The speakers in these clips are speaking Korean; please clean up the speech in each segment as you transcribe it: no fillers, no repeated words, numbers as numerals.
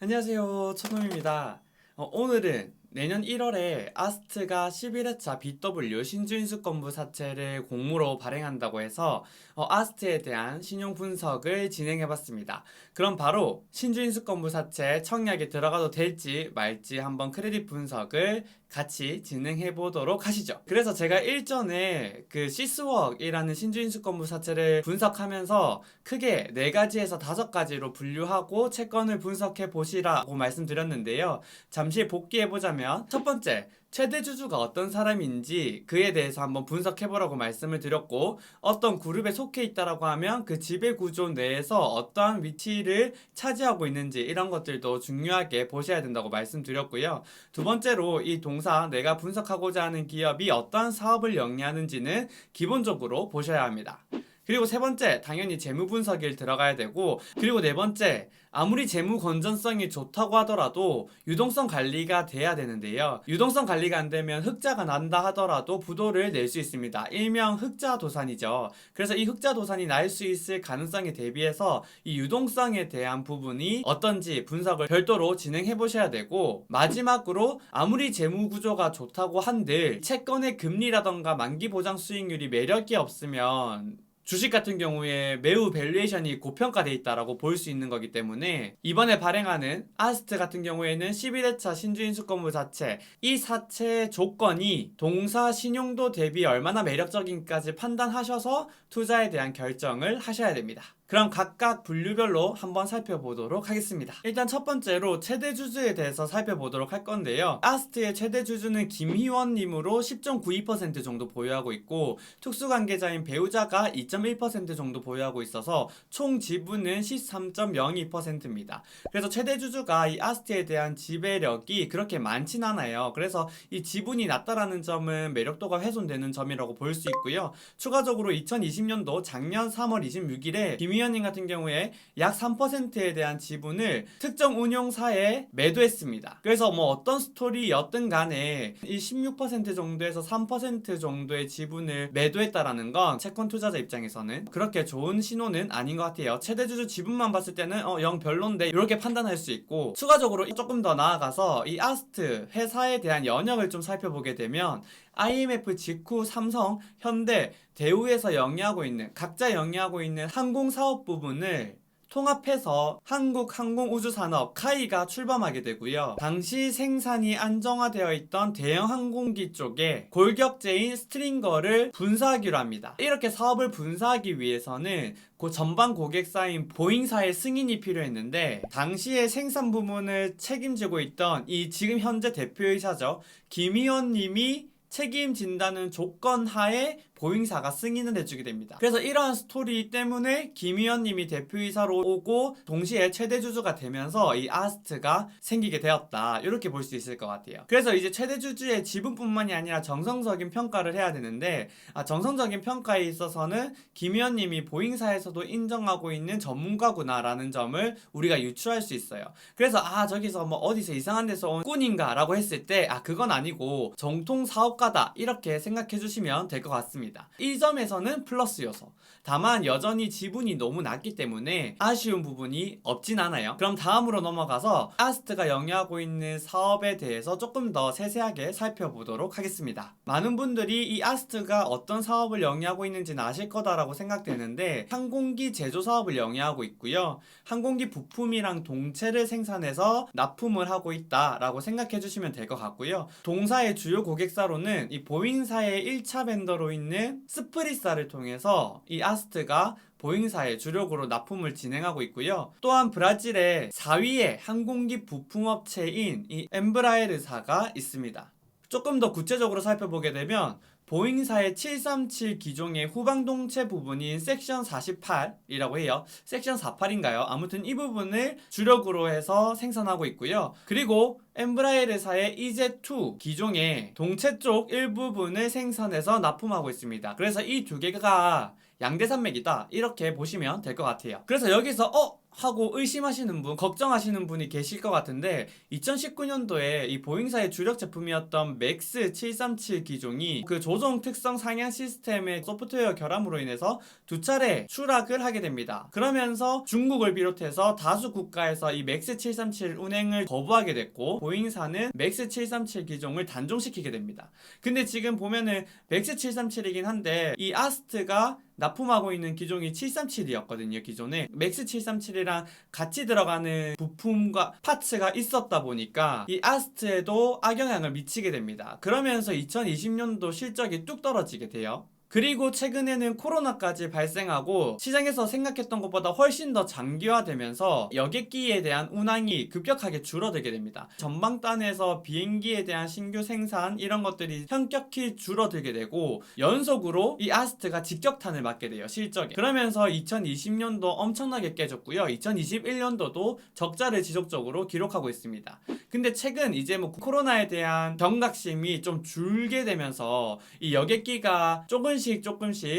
안녕하세요. 초놈입니다. 오늘은 내년 1월에 아스트가 11회차 BW 신주인수권부 사채를 공모로 발행한다고 해서 아스트에 대한 신용 분석을 진행해봤습니다. 그럼 바로 신주인수권부 사채 청약에 들어가도 될지 말지 한번 크레딧 분석을 같이 진행해보도록 하시죠. 그래서 제가 일전에 그 시스웍이라는 신주인수권부 사채를 분석하면서 크게 4가지에서 5가지로 분류하고 채권을 분석해 보시라고 말씀드렸는데요. 잠시 복귀해보자면 첫 번째, 최대 주주가 어떤 사람인지 그에 대해서 한번 분석해보라고 말씀을 드렸고, 어떤 그룹에 속해 있다라고 하면 그 지배 구조 내에서 어떠한 위치를 차지하고 있는지 이런 것들도 중요하게 보셔야 된다고 말씀드렸고요. 두 번째로 이 동사 내가 분석하고자 하는 기업이 어떠한 사업을 영위하는지는 기본적으로 보셔야 합니다. 그리고 세 번째, 당연히 재무 분석일 들어가야 되고, 그리고 네 번째, 아무리 재무 건전성이 좋다고 하더라도 유동성 관리가 돼야 되는데요. 유동성 관리가 안 되면 흑자가 난다 하더라도 부도를 낼 수 있습니다. 일명 흑자 도산이죠. 그래서 이 흑자 도산이 날 수 있을 가능성에 대비해서 이 유동성에 대한 부분이 어떤지 분석을 별도로 진행해 보셔야 되고, 마지막으로 아무리 재무 구조가 좋다고 한들 채권의 금리라던가 만기 보장 수익률이 매력이 없으면 주식 같은 경우에 매우 밸류에이션이 고평가돼 있다라고 볼 수 있는 거기 때문에 이번에 발행하는 아스트 같은 경우에는 11회차 신주인수권부 사채, 이 사채 조건이 동사 신용도 대비 얼마나 매력적인까지 판단하셔서 투자에 대한 결정을 하셔야 됩니다. 그럼 각각 분류별로 한번 살펴보도록 하겠습니다. 일단 첫 번째로 최대 주주에 대해서 살펴보도록 할 건데요. 아스트의 최대 주주는 김희원님으로 10.92% 정도 보유하고 있고, 특수관계자인 배우자가 2.1% 정도 보유하고 있어서 총 지분은 13.02%입니다. 그래서 최대 주주가 이 아스트에 대한 지배력이 그렇게 많진 않아요. 그래서 이 지분이 낮다라는 점은 매력도가 훼손되는 점이라고 볼 수 있고요. 추가적으로 2020년도 작년 3월 26일에 김희원님 같은 경우에 약 3%에 대한 지분을 특정 운용사에 매도했습니다. 그래서 뭐 어떤 스토리였든 간에 이 16% 정도에서 3% 정도의 지분을 매도했다라는 건 채권 투자자 입장에서는 그렇게 좋은 신호는 아닌 것 같아요. 최대 주주 지분만 봤을 때는 영 별론데 이렇게 판단할 수 있고, 추가적으로 조금 더 나아가서 이 아스트 회사에 대한 연역을 좀 살펴보게 되면 IMF 직후 삼성, 현대, 대우에서 영위하고 있는 각자 영위하고 있는 항공사업 부분을 통합해서 한국항공우주산업 카이가 출범하게 되고요. 당시 생산이 안정화되어 있던 대형 항공기 쪽에 골격제인 스트링거를 분사하기로 합니다. 이렇게 사업을 분사하기 위해서는 그 전방 고객사인 보잉사의 승인이 필요했는데, 당시에 생산 부문을 책임지고 있던 이 지금 현재 대표이사죠, 김희원 님이 책임진다는 조건 하에 보잉사가 승인을 해주게 됩니다. 그래서 이러한 스토리 때문에 김희원 님이 대표이사로 오고 동시에 최대 주주가 되면서 이 아스트가 생기게 되었다, 이렇게 볼 수 있을 것 같아요. 그래서 이제 최대 주주의 지분뿐만이 아니라 정성적인 평가를 해야 되는데, 정성적인 평가에 있어서는 김희원 님이 보잉사에서도 인정하고 있는 전문가구나 라는 점을 우리가 유추할 수 있어요. 그래서 저기서 뭐 어디서 이상한 데서 온 꾼인가 라고 했을 때 그건 아니고 정통 사업가다, 이렇게 생각해 주시면 될 것 같습니다. 이 점에서는 플러스 요소. 다만 여전히 지분이 너무 낮기 때문에 아쉬운 부분이 없진 않아요. 그럼 다음으로 넘어가서 아스트가 영위하고 있는 사업에 대해서 조금 더 세세하게 살펴보도록 하겠습니다. 많은 분들이 이 아스트가 어떤 사업을 영위하고 있는지는 아실 거다라고 생각되는데, 항공기 제조 사업을 영위하고 있고요. 항공기 부품이랑 동체를 생산해서 납품을 하고 있다라고 생각해 주시면 될 것 같고요. 동사의 주요 고객사로는 이 보잉사의 1차 벤더로 있는 스프리사를 통해서 이 아스트가 보잉사에 주력으로 납품을 진행하고 있고요. 또한 브라질의 4위의 항공기 부품업체인 이 엠브라에르사가 있습니다. 조금 더 구체적으로 살펴보게 되면 보잉사의 737 기종의 후방동체 부분인 섹션 48이라고 해요. 섹션 48인가요? 아무튼 이 부분을 주력으로 해서 생산하고 있고요. 그리고 엠브라에르사의 EZ2 기종의 동체 쪽 일부분을 생산해서 납품하고 있습니다. 그래서 이 두 개가 양대산맥이다, 이렇게 보시면 될 것 같아요. 그래서 여기서 하고 의심하시는 분, 걱정하시는 분이 계실 것 같은데 2019년도에 이 보잉사의 주력 제품이었던 맥스 737 기종이 그 조종 특성 상향 시스템의 소프트웨어 결함으로 인해서 두 차례 추락을 하게 됩니다. 그러면서 중국을 비롯해서 다수 국가에서 이 맥스 737 운행을 거부하게 됐고 보잉사는 맥스 737 기종을 단종시키게 됩니다. 근데 지금 보면은 맥스 737이긴 한데 이 아스트가 납품하고 있는 기종이 737이었거든요. 기존에 맥스 737이랑 같이 들어가는 부품과 파츠가 있었다 보니까 이 아스트에도 악영향을 미치게 됩니다. 그러면서 2020년도 실적이 뚝 떨어지게 돼요. 그리고 최근에는 코로나까지 발생하고 시장에서 생각했던 것보다 훨씬 더 장기화되면서 여객기에 대한 운항이 급격하게 줄어들게 됩니다. 전방단에서 비행기에 대한 신규 생산 이런 것들이 현격히 줄어들게 되고 연속으로 이 아스트가 직격탄을 맞게 돼요. 실적에. 그러면서 2020년도 엄청나게 깨졌고요. 2021년도도 적자를 지속적으로 기록하고 있습니다. 근데 최근 이제 뭐 코로나에 대한 경각심이 좀 줄게 되면서 이 여객기가 조금씩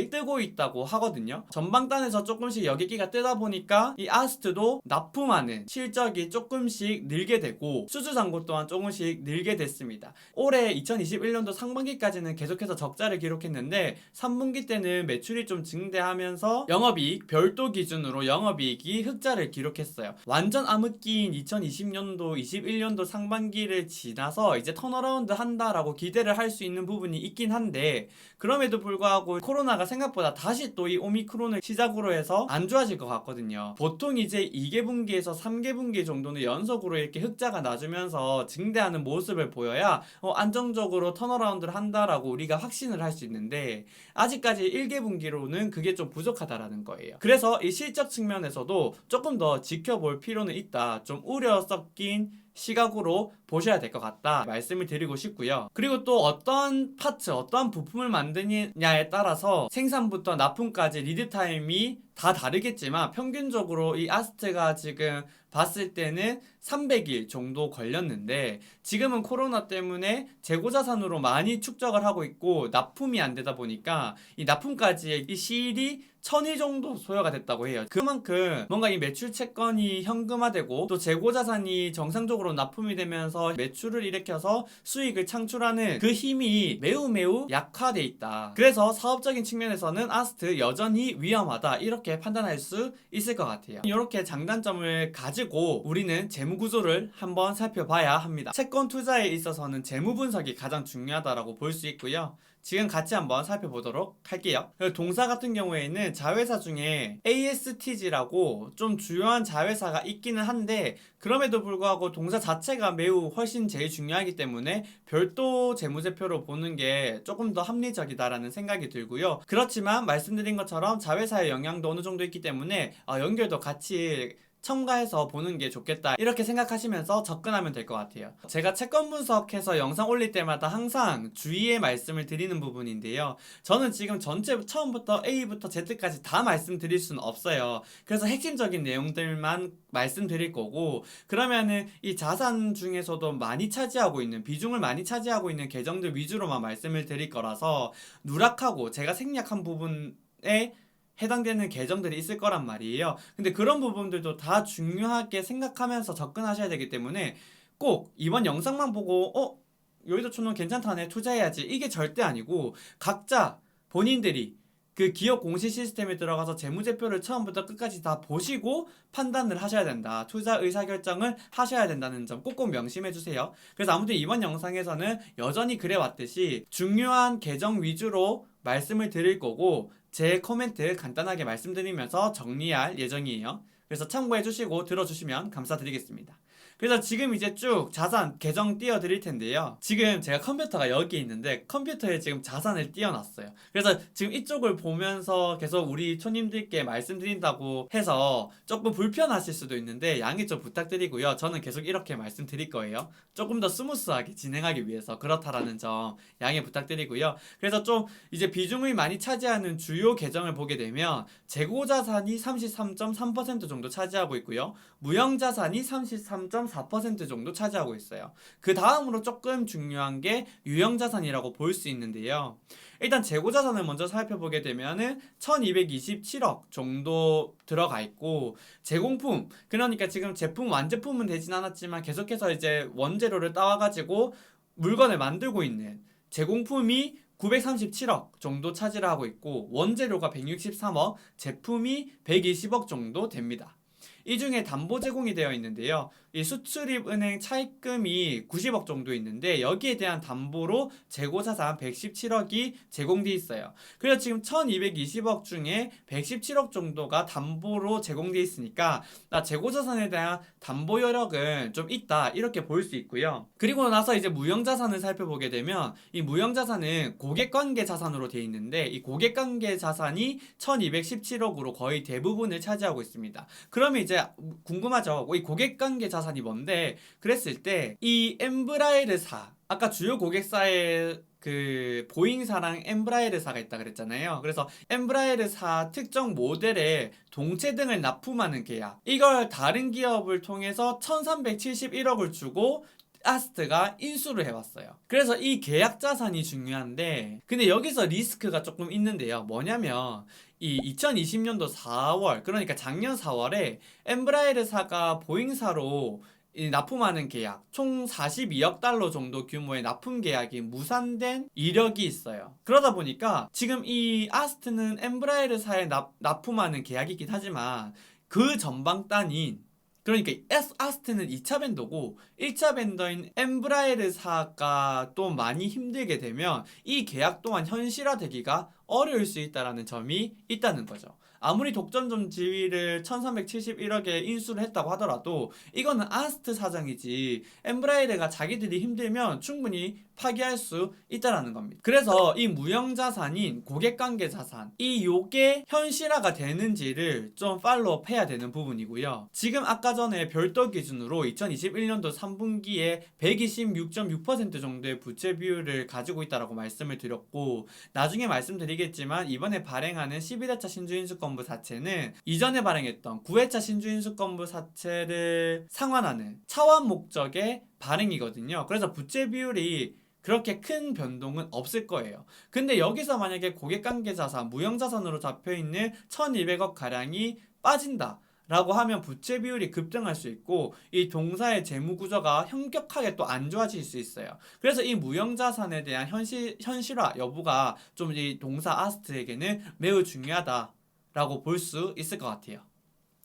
뜨고 있다고 하거든요. 전방단에서 조금씩 여객기가 뜨다 보니까 이 아스트도 납품하는 실적이 조금씩 늘게 되고 수주잔고 또한 조금씩 늘게 됐습니다. 올해 2021년도 상반기까지는 계속해서 적자를 기록했는데 3분기 때는 매출이 좀 증대하면서 영업이익 별도 기준으로 영업이익이 흑자를 기록했어요. 완전 암흑기인 2020년도 21년도 상반기를 지나서 이제 턴어라운드 한다라고 기대를 할 수 있는 부분이 있긴 한데 그럼에도 불구하고 코로나가 생각보다 다시 또 이 오미크론을 시작으로 해서 안 좋아질 것 같거든요. 보통 이제 2개 분기에서 3개 분기 정도는 연속으로 이렇게 흑자가 나주면서 증대하는 모습을 보여야 안정적으로 턴어라운드를 한다라고 우리가 확신을 할 수 있는데 아직까지 1개 분기로는 그게 좀 부족하다라는 거예요. 그래서 이 실적 측면에서도 조금 더 지켜볼 필요는 있다. 좀 우려 섞인 시각으로 보셔야 될 것 같다 말씀을 드리고 싶고요. 그리고 또 어떤 파츠, 어떠한 부품을 만드느냐에 따라서 생산부터 납품까지 리드타임이 다 다르겠지만 평균적으로 이 아스트가 지금 봤을 때는 300일 정도 걸렸는데 지금은 코로나 때문에 재고자산으로 많이 축적을 하고 있고 납품이 안 되다 보니까 이 납품까지의 이 시일이 1000일 정도 소요가 됐다고 해요. 그만큼 뭔가 이 매출 채권이 현금화되고 또 재고자산이 정상적으로 납품이 되면서 매출을 일으켜서 수익을 창출하는 그 힘이 매우 약화돼 있다. 그래서 사업적인 측면에서는 아스트 여전히 위험하다 이렇게 판단할 수 있을 것 같아요. 이렇게 장단점을 가지고 우리는 재무 구조를 한번 살펴봐야 합니다. 채권 투자에 있어서는 재무 분석이 가장 중요하다고 볼 수 있고요. 지금 같이 한번 살펴보도록 할게요. 동사 같은 경우에는 자회사 중에 ASTG라고 좀 주요한 자회사가 있기는 한데 그럼에도 불구하고 동사 자체가 매우 훨씬 제일 중요하기 때문에 별도 재무제표로 보는 게 조금 더 합리적이다라는 생각이 들고요. 그렇지만 말씀드린 것처럼 자회사의 영향도 어느 정도 있기 때문에 연결도 같이 첨가해서 보는 게 좋겠다 이렇게 생각하시면서 접근하면 될 것 같아요. 제가 채권 분석해서 영상 올릴 때마다 항상 주의의 말씀을 드리는 부분인데요. 저는 지금 전체 처음부터 A부터 Z까지 다 말씀드릴 수는 없어요. 그래서 핵심적인 내용들만 말씀드릴 거고 그러면은 이 자산 중에서도 많이 차지하고 있는 비중을 많이 차지하고 있는 계정들 위주로만 말씀을 드릴 거라서 누락하고 제가 생략한 부분에 해당되는 계정들이 있을 거란 말이에요. 근데 그런 부분들도 다 중요하게 생각하면서 접근하셔야 되기 때문에 꼭 이번 영상만 보고 여의도촌농 괜찮다네 투자해야지 이게 절대 아니고 각자 본인들이 그 기업 공시 시스템에 들어가서 재무제표를 처음부터 끝까지 다 보시고 판단을 하셔야 된다. 투자 의사결정을 하셔야 된다는 점 꼭꼭 명심해 주세요. 그래서 아무튼 이번 영상에서는 여전히 그래왔듯이 중요한 계정 위주로 말씀을 드릴 거고 제 코멘트 간단하게 말씀드리면서 정리할 예정이에요. 그래서 참고해 주시고 들어주시면 감사드리겠습니다. 그래서 지금 이제 쭉 자산 계정 띄워드릴 텐데요. 지금 제가 컴퓨터가 여기 있는데 컴퓨터에 지금 자산을 띄워놨어요. 그래서 지금 이쪽을 보면서 계속 우리 초님들께 말씀드린다고 해서 조금 불편하실 수도 있는데 양해 좀 부탁드리고요. 저는 계속 이렇게 말씀드릴 거예요. 조금 더 스무스하게 진행하기 위해서 그렇다라는 점 양해 부탁드리고요. 그래서 좀 이제 비중을 많이 차지하는 주요 계정을 보게 되면 재고자산이 33.3% 정도 차지하고 있고요. 무형자산이 33.4% 13.4% 정도 차지하고 있어요. 그 다음으로 조금 중요한 게 유형자산이라고 볼 수 있는데요. 일단 재고자산을 먼저 살펴보게 되면은 1227억 정도 들어가 있고, 제공품, 그러니까 지금 제품 완제품은 되진 않았지만 계속해서 이제 원재료를 따와가지고 물건을 만들고 있는 제공품이 937억 정도 차지를 하고 있고, 원재료가 163억, 제품이 120억 정도 됩니다. 이 중에 담보 제공이 되어 있는데요. 이 수출입은행 차입금이 90억 정도 있는데, 여기에 대한 담보로 재고자산 117억이 제공돼 있어요. 그래서 지금 1220억 중에 117억 정도가 담보로 제공돼 있으니까 재고자산에 대한 담보 여력은 좀 있다, 이렇게 볼 수 있고요. 그리고 나서 이제 무형자산을 살펴보게 되면, 이 무형자산은 고객관계 자산으로 되어 있는데, 이 고객관계 자산이 1217억으로 거의 대부분을 차지하고 있습니다. 그러면 이제 궁금하죠. 이 고객관계 자산이 뭔데? 그랬을 때 이 엠브라에르사, 아까 주요 고객사의 그 보잉사랑 엠브라에르사가 있다 그랬잖아요. 그래서 엠브라에르사 특정 모델의 동체 등을 납품하는 계약, 이걸 다른 기업을 통해서 1371억을 주고 아스트가 인수를 해왔어요. 그래서 이 계약 자산이 중요한데, 근데 여기서 리스크가 조금 있는데요. 뭐냐면 이 2020년도 4월, 그러니까 작년 4월에 엠브라에르사가 보잉사로 이 납품하는 계약, 총 42억 달러 정도 규모의 납품 계약이 무산된 이력이 있어요. 그러다 보니까 지금 이 아스트는 엠브라에르사에 납품하는 계약이긴 하지만 그 전방단인, 그러니까 아스트는 2차 벤더고 1차 벤더인 엠브라에르사가 또 많이 힘들게 되면 이 계약 또한 현실화되기가 어려울 수 있다는 점이 있다는 거죠. 아무리 독점점 지위를 1371억에 인수를 했다고 하더라도 이거는 아스트 사정이지, 엠브라에르가 자기들이 힘들면 충분히 파기할 수 있다는 겁니다. 그래서 이 무형자산인 고객관계자산, 요게 현실화가 되는지를 좀 팔로우업 해야 되는 부분이고요. 지금 아까 전에 별도 기준으로 2021년도 3분기에 126.6% 정도의 부채 비율을 가지고 있다고 말씀을 드렸고, 나중에 말씀드리겠지만 이번에 발행하는 11회차 신주인수권부 사채는 이전에 발행했던 9회차 신주인수권부 사채를 상환하는 차원 목적의 발행이거든요. 그래서 부채 비율이 그렇게 큰 변동은 없을 거예요. 근데 여기서 만약에 고객관계자산, 무형자산으로 잡혀있는 1200억 가량이 빠진다 라고 하면 부채 비율이 급등할 수 있고, 이 동사의 재무 구조가 현격하게 또 안 좋아질 수 있어요. 그래서 이 무형자산에 대한 현실화 여부가 좀 이 동사 아스트에게는 매우 중요하다라고 볼 수 있을 것 같아요.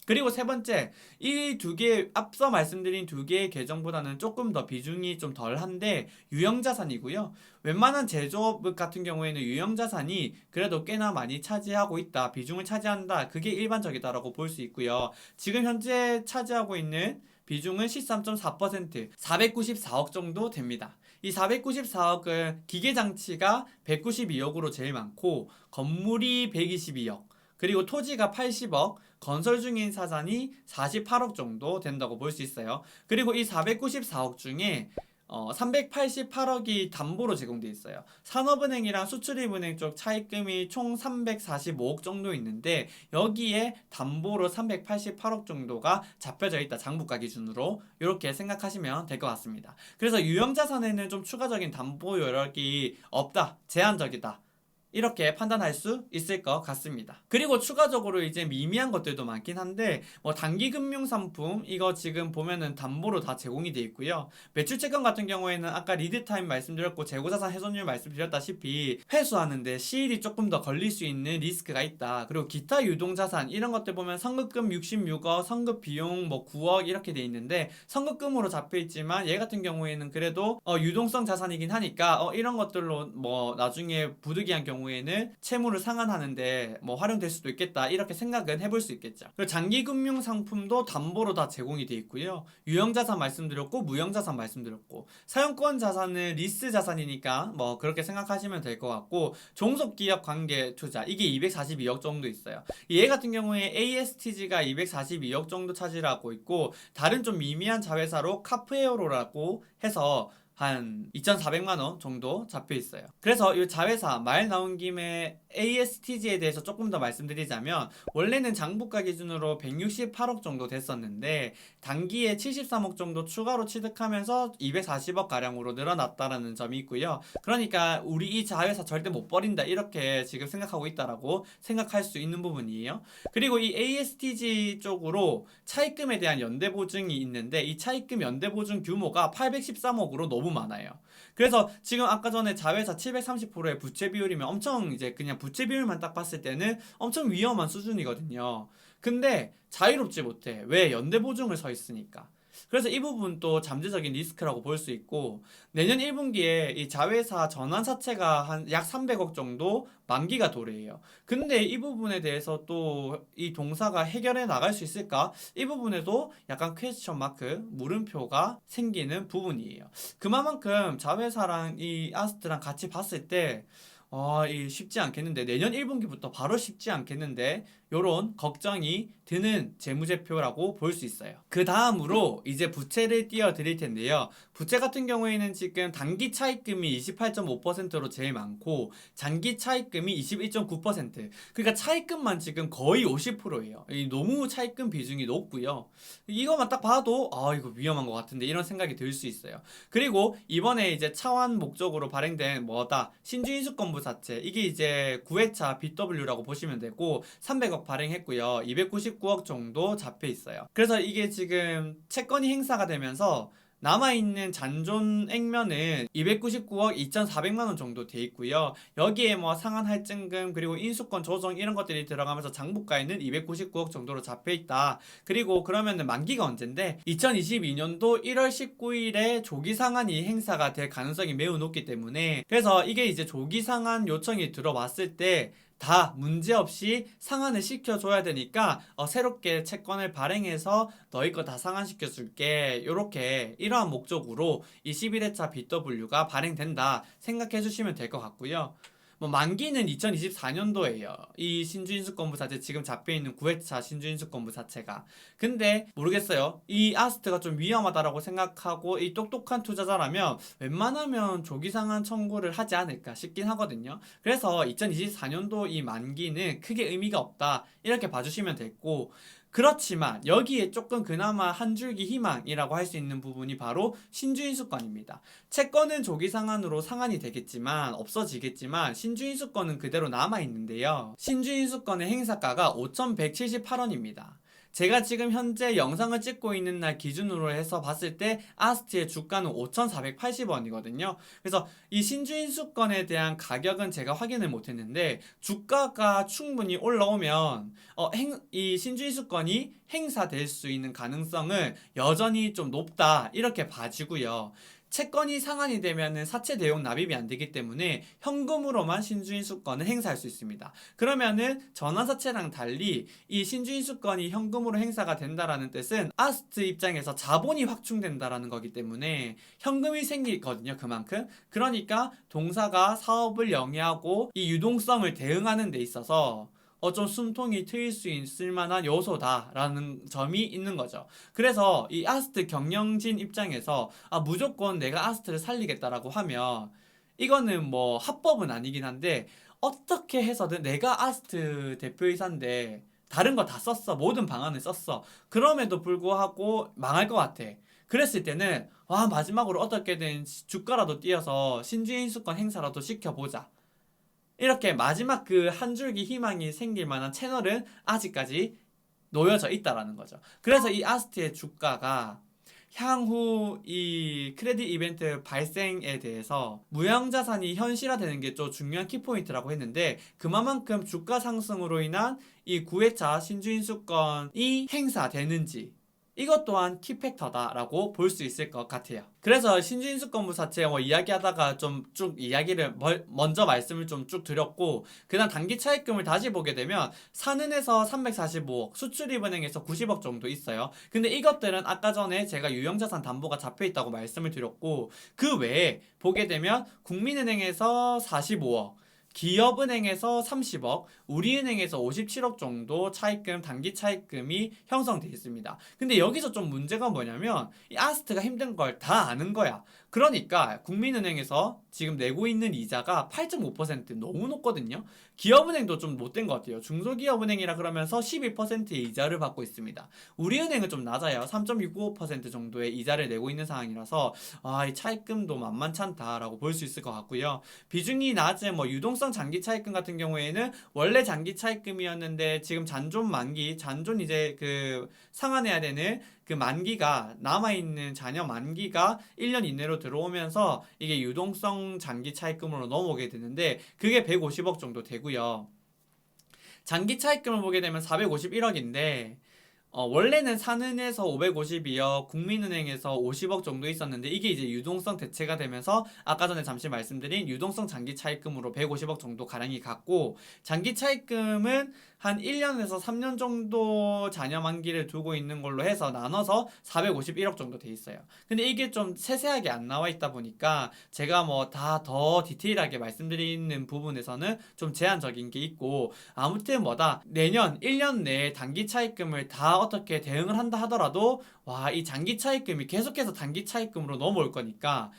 그리고 세 번째, 이 두 개, 앞서 말씀드린 두 개의 계정보다는 조금 더 비중이 좀 덜한데 유형자산이고요. 웬만한 제조업 같은 경우에는 유형자산이 그래도 꽤나 많이 차지하고 있다, 비중을 차지한다, 그게 일반적이다라고 볼 수 있고요. 지금 현재 차지하고 있는 비중은 13.4%, 494억 정도 됩니다. 이 494억은 기계장치가 192억으로 제일 많고, 건물이 122억, 그리고 토지가 80억, 건설 중인 사산이 48억 정도 된다고 볼 수 있어요. 그리고 이 494억 중에 388억이 담보로 제공돼 있어요. 산업은행이랑 수출입은행 쪽 차입금이 총 345억 정도 있는데, 여기에 담보로 388억 정도가 잡혀져 있다, 장부가 기준으로. 이렇게 생각하시면 될 것 같습니다. 그래서 유형자산에는 좀 추가적인 담보 여력이 없다, 제한적이다, 이렇게 판단할 수 있을 것 같습니다. 그리고 추가적으로 이제 미미한 것들도 많긴 한데, 단기 금융 상품, 이거 지금 보면은 담보로 다 제공이 되어 있고요. 매출 채권 같은 경우에는 아까 리드 타임 말씀드렸고 재고자산 훼손율 말씀드렸다시피 회수하는데 시일이 조금 더 걸릴 수 있는 리스크가 있다. 그리고 기타 유동자산, 이런 것들 보면 선급금 66억, 선급 비용 9억 이렇게 돼 있는데, 선급금으로 잡혀 있지만 얘 같은 경우에는 그래도 유동성 자산이긴 하니까 이런 것들로 나중에 부득이한 경우에는 채무를 상환하는데 활용될 수도 있겠다, 이렇게 생각은 해볼 수 있겠죠. 그리고 장기 금융 상품도 담보로 다 제공이 되어 있고요. 유형자산 말씀드렸고 무형자산 말씀드렸고, 사용권 자산은 리스 자산이니까 그렇게 생각하시면 될 것 같고, 종속기업 관계 투자, 이게 242억 정도 있어요. 얘 같은 경우에 ASTG가 242억 정도 차지하고 있고, 다른 좀 미미한 자회사로 카프에어로라고 해서 한 2,400만 원 정도 잡혀 있어요. 그래서 이 자회사 말 나온 김에 ASTG에 대해서 조금 더 말씀드리자면 원래는 장부가 기준으로 168억 정도 됐었는데 단기에 73억 정도 추가로 취득하면서 240억 가량으로 늘어났다라는 점이 있고요. 그러니까 우리 이 자회사 절대 못 버린다 이렇게 지금 생각하고 있다라고 생각할 수 있는 부분이에요. 그리고 이 ASTG 쪽으로 차입금에 대한 연대 보증이 있는데 이 차입금 연대 보증 규모가 813억으로 너무 많아요. 그래서 지금 아까 전에 자회사 730%의 부채 비율이면 엄청 이제 그냥 부채 비율만 딱 봤을 때는 엄청 위험한 수준이거든요. 근데 자유롭지 못해. 왜? 연대 보증을 서 있으니까. 그래서 이 부분도 잠재적인 리스크라고 볼 수 있고 내년 1분기에 이 자회사 전환사채가 한 약 300억 정도 만기가 도래해요. 근데 이 부분에 대해서 또 이 동사가 해결해 나갈 수 있을까? 이 부분에도 약간 퀘스천 마크, 물음표가 생기는 부분이에요. 그만큼 자회사랑 이 아스트랑 같이 봤을 때 이 쉽지 않겠는데 내년 1분기부터 바로 쉽지 않겠는데 요런 걱정이 드는 재무제표라고 볼 수 있어요. 그 다음으로 이제 부채를 띄워드릴 텐데요. 부채 같은 경우에는 지금 단기 차입금이 28.5%로 제일 많고 장기 차입금이 21.9%. 그러니까 차입금만 지금 거의 50%예요. 너무 차입금 비중이 높고요. 이거만 딱 봐도 이거 위험한 것 같은데 이런 생각이 들 수 있어요. 그리고 이번에 이제 차환 목적으로 발행된 뭐다 신주인수권부사채 이게 이제 9회차 BW라고 보시면 되고 300억 발행했고요. 299억 정도 잡혀 있어요. 그래서 이게 지금 채권이 행사가 되면서 남아있는 잔존 액면은 299억 2,400만 원 정도 돼 있고요. 여기에 뭐 상한 할증금 그리고 인수권 조정 이런 것들이 들어가면서 장부가에는 299억 정도로 잡혀 있다. 그리고 그러면은 만기가 언젠데 2022년도 1월 19일에 조기 상한이 행사가 될 가능성이 매우 높기 때문에 그래서 이게 이제 조기 상한 요청이 들어왔을 때 다 문제없이 상환을 시켜줘야 되니까 새롭게 채권을 발행해서 너희 거 다 상환시켜 줄게 요렇게 이러한 목적으로 이 11회차 BW가 발행된다 생각해 주시면 될 것 같고요. 뭐 만기는 2024년도에요. 이 신주인수권부사채 지금 잡혀있는 9회차 신주인수권부사채가. 근데 모르겠어요. 이 아스트가 좀 위험하다라고 생각하고 이 똑똑한 투자자라면 웬만하면 조기상한 청구를 하지 않을까 싶긴 하거든요. 그래서 2024년도 이 만기는 크게 의미가 없다. 이렇게 봐주시면 됐고 그렇지만 여기에 조금 그나마 한 줄기 희망이라고 할 수 있는 부분이 바로 신주인수권입니다. 채권은 조기 상한으로 상한이 되겠지만 없어지겠지만 신주인수권은 그대로 남아있는데요. 신주인수권의 행사가가 5,178원입니다. 제가 지금 현재 영상을 찍고 있는 날 기준으로 해서 봤을 때 아스트의 주가는 5,480원이거든요. 그래서 이 신주인수권에 대한 가격은 제가 확인을 못했는데 주가가 충분히 올라오면 이 신주인수권이 행사될 수 있는 가능성은 여전히 좀 높다 이렇게 봐지고요. 채권이 상한이 되면은 사채 대용 납입이 안 되기 때문에 현금으로만 신주인수권을 행사할 수 있습니다. 그러면은 전환사채랑 달리 이 신주인수권이 현금으로 행사가 된다라는 뜻은 아스트 입장에서 자본이 확충된다라는 거기 때문에 현금이 생기거든요. 그만큼. 그러니까 동사가 사업을 영위하고 이 유동성을 대응하는 데 있어서 좀 숨통이 트일 수 있을 만한 요소다라는 점이 있는 거죠. 그래서 이 아스트 경영진 입장에서 무조건 내가 아스트를 살리겠다라고 하면 이거는 뭐 합법은 아니긴 한데 어떻게 해서든 내가 아스트 대표이사인데 다른 거 다 썼어. 모든 방안을 썼어. 그럼에도 불구하고 망할 것 같아. 그랬을 때는 마지막으로 어떻게든 주가라도 띄어서 신주인수권 행사라도 시켜보자. 이렇게 마지막 그 한 줄기 희망이 생길 만한 채널은 아직까지 놓여져 있다라는 거죠. 그래서 이 아스트의 주가가 향후 이 크레딧 이벤트 발생에 대해서 무형자산이 현실화되는 게 좀 중요한 키포인트라고 했는데 그만큼 주가 상승으로 인한 이 9회차 신주인수권이 행사되는지 이것 또한 키팩터다라고 볼 수 있을 것 같아요. 그래서 신주인수권부사채 이야기하다가 좀 쭉 이야기를 먼저 말씀을 좀 쭉 드렸고 그 다음 단기 차입금을 다시 보게 되면 산은에서 345억, 수출입은행에서 90억 정도 있어요. 근데 이것들은 아까 전에 제가 유형자산 담보가 잡혀있다고 말씀을 드렸고 그 외에 보게 되면 국민은행에서 45억, 기업은행에서 30억, 우리은행에서 57억 정도 차입금, 단기 차입금이 형성돼 있습니다. 근데 여기서 좀 문제가 뭐냐면 이 아스트가 힘든 걸 다 아는 거야. 그러니까 국민은행에서 지금 내고 있는 이자가 8.5% 너무 높거든요. 기업은행도 좀 못된 것 같아요. 중소기업은행이라 그러면서 12%의 이자를 받고 있습니다. 우리은행은 좀 낮아요. 3.695% 정도의 이자를 내고 있는 상황이라서 이 차입금도 만만찮다라고 볼 수 있을 것 같고요. 비중이 낮은 뭐 유동성 장기 차입금 같은 경우에는 원래 장기 차입금이었는데 지금 잔존 만기, 잔존 이제 그 상환해야 되는 그 만기가 남아있는 잔여 만기가 1년 이내로 들어오면서 이게 유동성 장기 차입금으로 넘어오게 되는데 그게 150억 정도 되고요. 장기 차입금을 보게 되면 451억인데 원래는 산은에서 552억, 국민은행에서 50억 정도 있었는데 이게 이제 유동성 대체가 되면서 아까 전에 잠시 말씀드린 유동성 장기 차입금으로 150억 정도 가량이 갔고 장기 차입금은 한 1년에서 3년 정도 잔여 만기를 두고 있는 걸로 해서 나눠서 451억 정도 돼 있어요. 근데 이게 좀 세세하게 안 나와 있다 보니까 제가 뭐 다 더 디테일하게 말씀드리는 부분에서는 좀 제한적인 게 있고 아무튼 뭐다 내년 1년 내에 단기 차입금을 다 어떻게 대응을 한다 하더라도 이 장기 차입금이 계속해서 단기 차입금으로 넘어올 거니까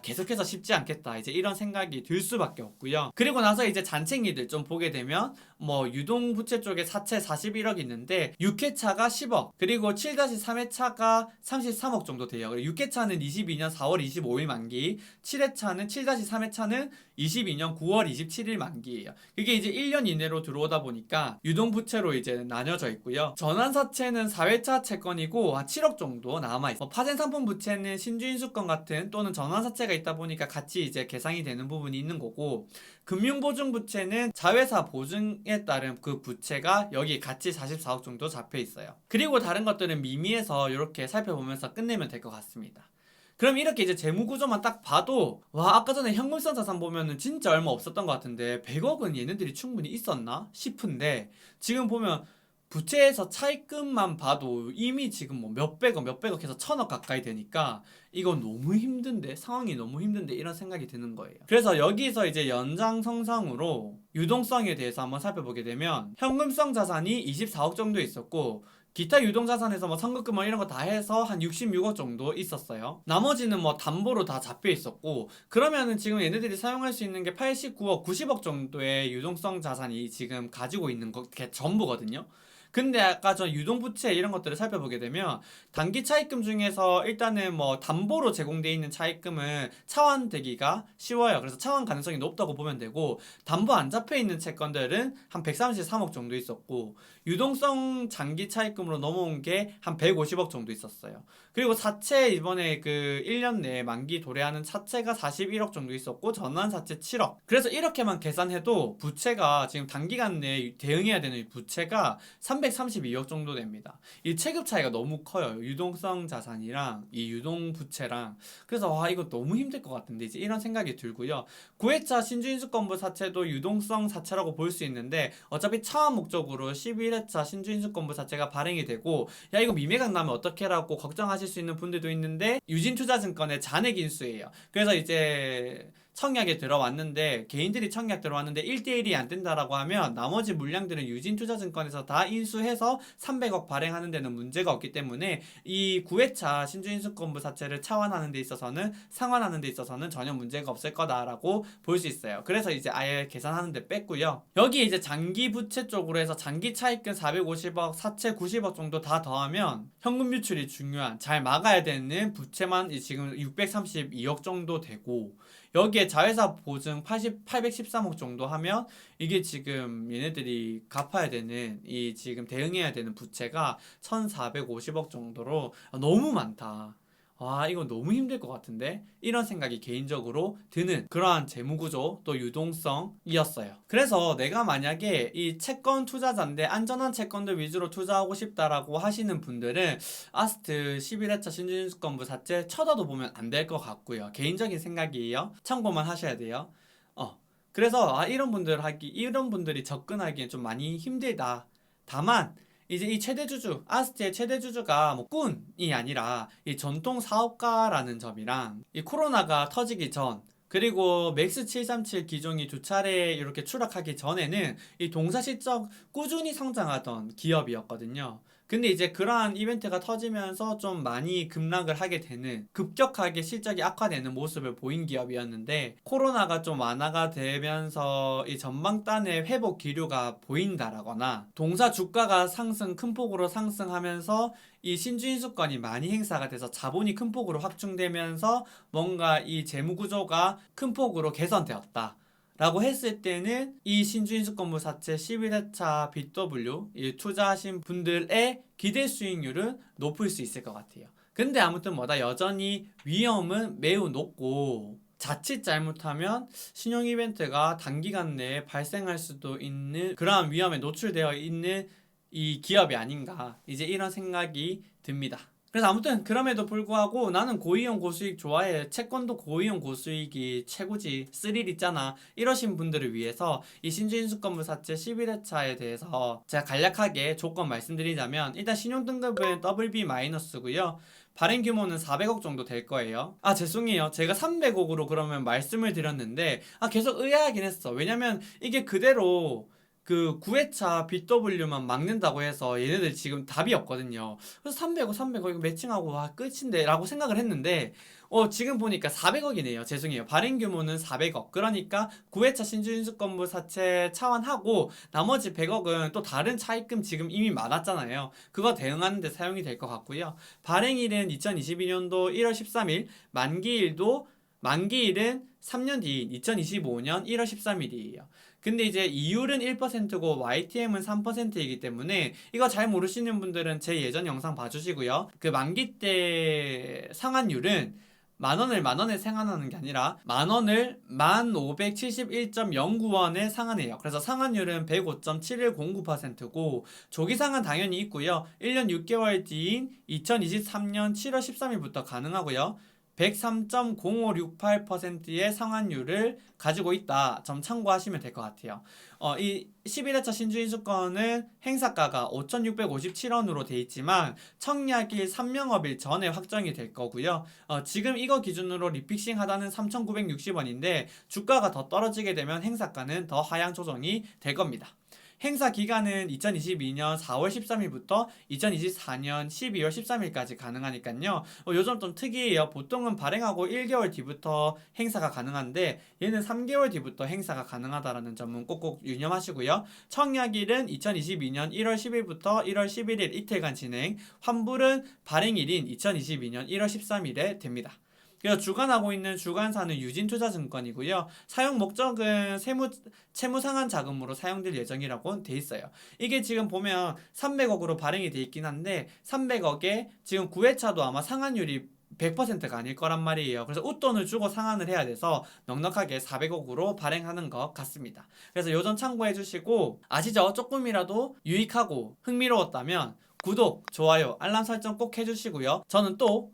계속해서 쉽지 않겠다. 이제 이런 생각이 들 수밖에 없고요. 그리고 나서 이제 잔챙이들 좀 보게 되면 뭐 유동부채 쪽에 사채 41억 있는데 6회차가 10억 그리고 7-3회차가 33억 정도 돼요. 6회차는 22년 4월 25일 만기 7-3회차는 22년 9월 27일 만기예요. 그게 이제 1년 이내로 들어오다 보니까 유동부채로 이제 나뉘어져 있고요. 전환사채는 4회차 채권이고 한 7억 정도 남아있어요. 파생상품 부채는 신주인수권 같은 또는 전환사채가 있다 보니까 같이 이제 계상이 되는 부분이 있는 거고 금융보증부채는 자회사 보증에 따른 그 부채가 여기 같이 44억 정도 잡혀 있어요. 그리고 다른 것들은 미미해서 이렇게 살펴보면서 끝내면 될 것 같습니다. 그럼 이렇게 이제 재무구조만 딱 봐도 아까 전에 현금성 자산 보면은 진짜 얼마 없었던 것 같은데 100억은 얘네들이 충분히 있었나 싶은데 지금 보면 부채에서 차입금만 봐도 이미 지금 뭐 몇백억 해서 1,000억 가까이 되니까 이건 너무 힘든데 상황이 너무 힘든데 이런 생각이 드는 거예요. 그래서 여기서 이제 연장성상으로 유동성에 대해서 한번 살펴보게 되면 현금성 자산이 24억 정도 있었고 기타 유동자산에서 뭐 선급금 이런 거 다 해서 한 66억 정도 있었어요. 나머지는 뭐 담보로 다 잡혀 있었고 그러면은 지금 얘네들이 사용할 수 있는 게 89억, 90억 정도의 유동성 자산이 지금 가지고 있는 게 전부거든요. 근데 아까 저 유동부채 이런 것들을 살펴보게 되면 단기 차입금 중에서 일단은 뭐 담보로 제공되어 있는 차입금은 차환되기가 쉬워요. 그래서 차환 가능성이 높다고 보면 되고 담보 안 잡혀 있는 채권들은 한 133억 정도 있었고 유동성 장기 차입금으로 넘어온 게 한 150억 정도 있었어요. 그리고 사채 이번에 그 1년 내에 만기 도래하는 사채가 41억 정도 있었고 전환사채 7억. 그래서 이렇게만 계산해도 부채가 지금 단기간 내에 대응해야 되는 부채가 332억 정도 됩니다. 이 체급 차이가 너무 커요. 유동성 자산이랑 이 유동부채랑. 그래서 이거 너무 힘들 것 같은데 이제 이런 생각이 들고요. 9회차 신주인수권부 사채도 유동성 사채라고 볼 수 있는데 어차피 차환 목적으로 11회차 신주인수권부 사채가 발행이 되고 이거 미매각 나면 어떡해라고 걱정하실 수 있는 분들도 있는데 유진투자증권의 잔액 인수예요. 그래서 이제 청약에 들어왔는데 개인들이 청약 들어왔는데 1대1이 안 된다라고 하면 나머지 물량들은 유진투자증권에서 다 인수해서 300억 발행하는 데는 문제가 없기 때문에 이 9회차 신주인수권부 사채를 차환하는 데 있어서는 상환하는 데 있어서는 전혀 문제가 없을 거다라고 볼 수 있어요. 그래서 이제 아예 계산하는 데 뺐고요. 여기 이제 장기 부채 쪽으로 해서 장기 차입금 450억, 사채 90억 정도 다 더하면 현금 유출이 중요한 잘 막아야 되는 부채만 지금 632억 정도 되고 여기에 자회사 보증 813억 정도 하면 이게 지금 얘네들이 갚아야 되는 이 지금 대응해야 되는 부채가 1450억 정도로 너무 많다. 이건 너무 힘들 것 같은데 이런 생각이 개인적으로 드는 그러한 재무구조 또 유동성이었어요. 그래서 내가 만약에 이 채권 투자자인데 안전한 채권들 위주로 투자하고 싶다라고 하시는 분들은 아스트 11회차 신주인수권부 사채 쳐다도 보면 안 될 것 같고요. 개인적인 생각이에요. 참고만 하셔야 돼요. 그래서 이런 분들이 접근하기엔 좀 많이 힘들다. 다만 이제 이 최대주주, 아스트의 최대주주가 뭐 꾼이 아니라 이 전통 사업가라는 점이랑 이 코로나가 터지기 전 그리고 맥스 737 기종이 두 차례 이렇게 추락하기 전에는 이 동사 실적 꾸준히 성장하던 기업이었거든요. 근데 이제 그러한 이벤트가 터지면서 좀 많이 급락을 하게 되는, 급격하게 실적이 악화되는 모습을 보인 기업이었는데, 코로나가 좀 완화가 되면서 이 전망단의 회복 기류가 보인다라거나 동사 주가가 큰 폭으로 상승하면서 이 신주인수권이 많이 행사가 돼서 자본이 큰 폭으로 확충되면서 뭔가 이 재무 구조가 큰 폭으로 개선되었다 라고 했을 때는 이 신주인수권부 사채 11회차 BW 이 투자하신 분들의 기대 수익률은 높을 수 있을 것 같아요. 근데 아무튼 뭐다, 여전히 위험은 매우 높고 자칫 잘못하면 신용 이벤트가 단기간 내에 발생할 수도 있는 그러한 위험에 노출되어 있는 이 기업이 아닌가, 이제 이런 생각이 듭니다. 그래서 아무튼 그럼에도 불구하고 나는 고이용 고수익 좋아해. 채권도 고이용 고수익이 최고지. 스릴 있잖아. 이러신 분들을 위해서 이 신주인수권부 사채 11회차에 대해서 제가 간략하게 조건 말씀드리자면, 일단 신용등급은 WB-고요. 발행 규모는 400억 정도 될 거예요. 아, 죄송해요. 제가 300억으로 그러면 말씀을 드렸는데, 계속 의아하긴 했어. 왜냐면 이게 그대로 그 9회차 BW만 막는다고 해서 얘네들 지금 답이 없거든요. 그래서 300억 이거 매칭하고 끝인데 라고 생각을 했는데, 지금 보니까 400억이네요. 죄송해요. 발행 규모는 400억. 그러니까 9회차 신주인수권부 사채 차환하고 나머지 100억은 또 다른 차입금 지금 이미 많았잖아요. 그거 대응하는 데 사용이 될 것 같고요. 발행일은 2022년도 1월 13일, 만기일은 3년 뒤인 2025년 1월 13일이에요. 근데 이제 이율은 1%고 YTM은 3%이기 때문에 이거 잘 모르시는 분들은 제 예전 영상 봐주시고요. 그 만기 때 상환율은 만원을 상환하는 게 아니라 만원을 1571.09원에 상환해요. 그래서 상환율은 105.7109%고 조기 상환 당연히 있고요. 1년 6개월 뒤인 2023년 7월 13일부터 가능하고요. 103.0568%의 상환율을 가지고 있다 점 참고하시면 될 것 같아요. 이 11회차 신주인수권은 행사가가 5,657원으로 돼 있지만 청약일 3영업일 전에 확정이 될 거고요. 지금 이거 기준으로 리픽싱 하단은 3,960원인데 주가가 더 떨어지게 되면 행사가는 더 하향 조정이 될 겁니다. 행사 기간은 2022년 4월 13일부터 2024년 12월 13일까지 가능하니까요. 요즘 좀 특이해요. 보통은 발행하고 1개월 뒤부터 행사가 가능한데 얘는 3개월 뒤부터 행사가 가능하다라는 점은 꼭꼭 유념하시고요. 청약일은 2022년 1월 10일부터 1월 11일 이틀간 진행, 환불은 발행일인 2022년 1월 13일에 됩니다. 그래서 주관하고 있는 주관사는 유진투자증권이고요. 사용 목적은 채무상환 자금으로 사용될 예정이라고 돼 있어요. 이게 지금 보면 300억으로 발행이 돼 있긴 한데 300억에 지금 9회차도 아마 상환율이 100%가 아닐 거란 말이에요. 그래서 웃돈을 주고 상환을 해야 돼서 넉넉하게 400억으로 발행하는 것 같습니다. 그래서 요점 참고해 주시고, 아시죠? 조금이라도 유익하고 흥미로웠다면 구독, 좋아요, 알람 설정 꼭 해주시고요. 저는 또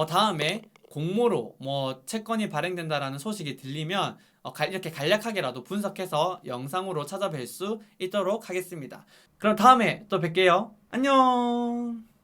다음에 공모로 채권이 발행된다라는 소식이 들리면 이렇게 간략하게라도 분석해서 영상으로 찾아뵐 수 있도록 하겠습니다. 그럼 다음에 또 뵐게요. 안녕.